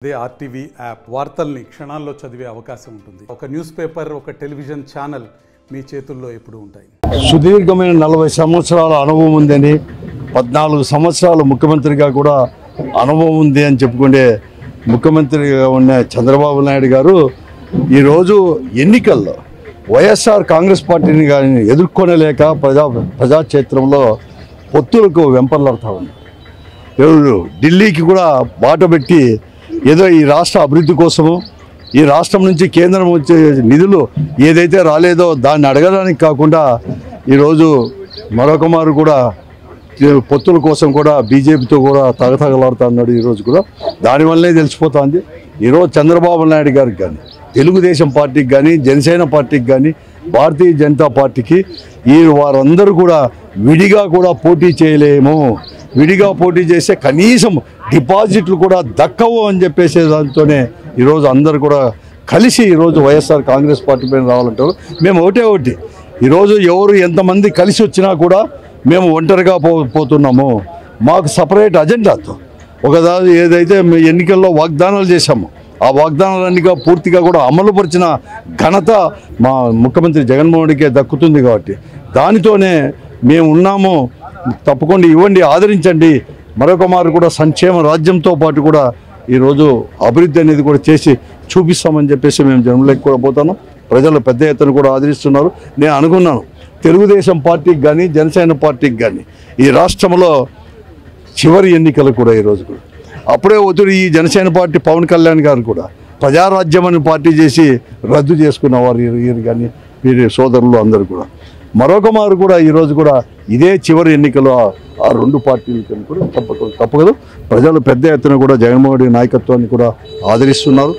అదే RTV app వార్తల్ని క్షణాల్లో చదివే అవకాశం ఉంటుంది. ఒక న్యూస్ పేపర్, ఒక టెలివిజన్ ఛానల్ మీ చేతుల్లో ఎప్పుడూ ఉంటాయి. సుదీర్ఘమైన 40 సంవత్సరాల అనుభవం ఉందని, 14 సంవత్సరాలు ముఖ్యమంత్రిగా కూడా అనుభవం ఉంది అని చెప్పుకునే ముఖ్యమంత్రిగా ఉన్న చంద్రబాబు నాయుడు గారు ఈరోజు ఎన్నికల్లో వైఎస్ఆర్ కాంగ్రెస్ పార్టీని కానీ ఎదుర్కొనలేక ప్రజాక్షేత్రంలో పొత్తులకు వెంపర్లాడుతూ ఉన్నారు. ఢిల్లీకి కూడా బాట పెట్టి ఏదో ఈ రాష్ట్ర అభివృద్ధి కోసము, ఈ రాష్ట్రం నుంచి కేంద్రం వచ్చే నిధులు ఏదైతే రాలేదో దాన్ని అడగడానికి కాకుండా ఈరోజు మరొక మారు కూడా పొత్తుల కోసం కూడా బీజేపీతో కూడా తగతగలాడుతున్నాడు. ఈరోజు కూడా దానివల్లనే తెలిసిపోతుంది. ఈరోజు చంద్రబాబు నాయుడు గారికి కానీ, తెలుగుదేశం పార్టీకి కానీ, జనసేన పార్టీకి కానీ, భారతీయ జనతా పార్టీకి వారందరూ కూడా విడిగా కూడా పోటీ చేయలేము, విడిగా పోటీ చేస్తే కనీసం డిపాజిట్లు కూడా దక్కవు అని చెప్పేసే దాంతోనే ఈరోజు అందరూ కూడా కలిసి ఈరోజు వైఎస్ఆర్ కాంగ్రెస్ పార్టీ పైన రావాలంటారు. మేము ఒకటి ఈరోజు ఎవరు ఎంతమంది కలిసి వచ్చినా కూడా మేము ఒంటరిగా పోతున్నాము. మాకు సపరేట్ అజెండాతో ఒకదాని ఏదైతే ఎన్నికల్లో వాగ్దానాలు చేశామో ఆ వాగ్దానాలన్నీ పూర్తిగా కూడా అమలుపరిచిన ఘనత మా ముఖ్యమంత్రి జగన్మోహన్ రెడ్డికే దక్కుతుంది. కాబట్టి దానితోనే మేము ఉన్నాము, తప్పకుండా ఇవ్వండి, ఆదరించండి. మరొక మారు కూడా సంక్షేమ రాజ్యంతో పాటు కూడా ఈరోజు అభివృద్ధి అనేది కూడా చేసి చూపిస్తామని చెప్పేసి మేము జనంలోకి కూడా పోతాను. ప్రజలు పెద్ద ఎత్తున కూడా ఆదరిస్తున్నారు. నేను అనుకున్నాను తెలుగుదేశం పార్టీకి కానీ, జనసేన పార్టీకి కానీ ఈ రాష్ట్రంలో చివరి ఎన్నికలు కూడా ఈరోజు కూడా అప్పుడే ఒత్తిడి ఈ జనసేన పార్టీ పవన్ కళ్యాణ్ గారు కూడా ప్రజారాజ్యం అని పార్టీ చేసి రద్దు చేసుకున్నవారు వీరు కానీ వీరి సోదరులు అందరూ కూడా మరొక మారు కూడా ఈరోజు కూడా ఇదే చివరి ఎన్నికలు ఆ రెండు పార్టీలకి కూడా తప్పదు. ప్రజలు పెద్ద ఎత్తున కూడా జగన్మోహన్ రెడ్డి నాయకత్వాన్ని కూడా ఆదరిస్తున్నారు.